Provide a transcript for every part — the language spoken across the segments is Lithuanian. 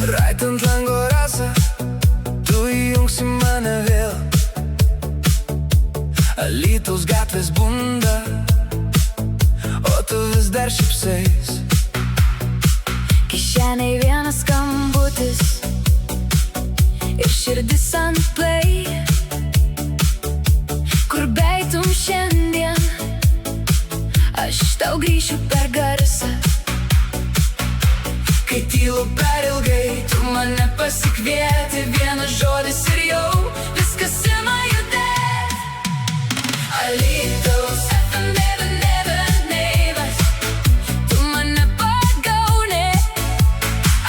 Reit ant lango rasa, tu įjungsi mane vėl. Alytaus gatvės bunda, o tu vis dar šypsais. Kišeniai vienas skambutis ir širdis ant play. Kur beitum šiandien, aš tau grįšiu per garsą. Kai tylu per ilgai, tu mane pasikvieti, vienas žodis ir jau viskas ima judėt. Alytaus FM 99, tu mane pagauni.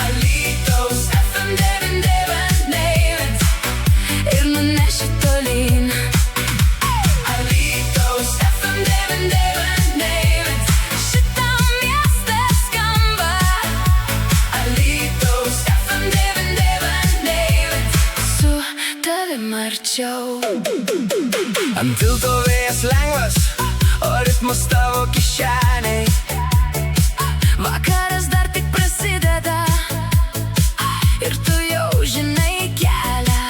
Alytaus FM 99 ir nuneši tolyn. Alytaus FM 99, šitam mieste skamba. Alytaus FM 99, Su tavim arčiau. ant tilto vėjas lengvas, o ritmas tavo kišeniai. Vakaras dar tik prasideda ir tu jau žinai kelią.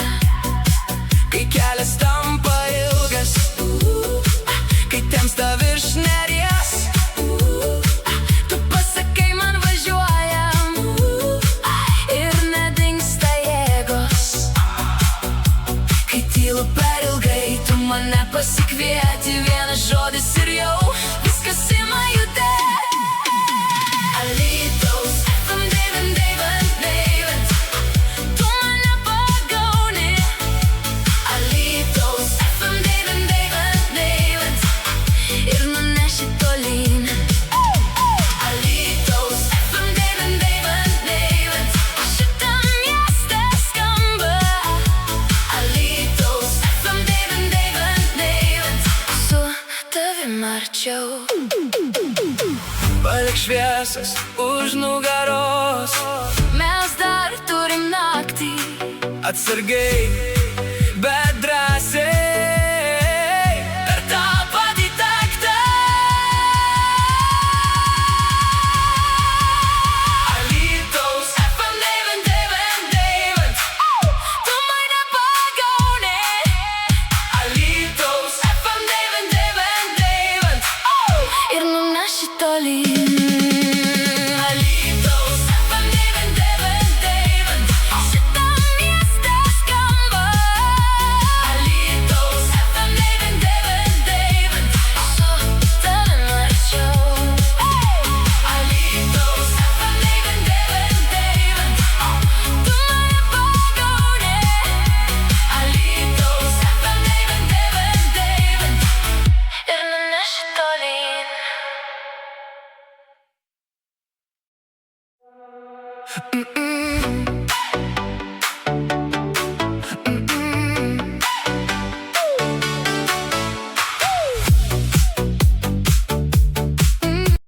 Kai kelias tampa ilgas, kai temsta virš neries, Tu pasakai man važiuojam ir nedingsta jėgos. kai tylu per ilgai, tu mane pasikvieti, vienas žodis ir jau viskas ima judėt. Alytaus FM 99, Tu mane pagauni. Alytaus FM 99 Ir nuneši tolyn. Alytaus FM 99, Šitam mieste skamba. Alytaus FM 99, Su tavim arčiau. palik šviesas už nugaros. Mes dar turim naktį. Atsargiai, bet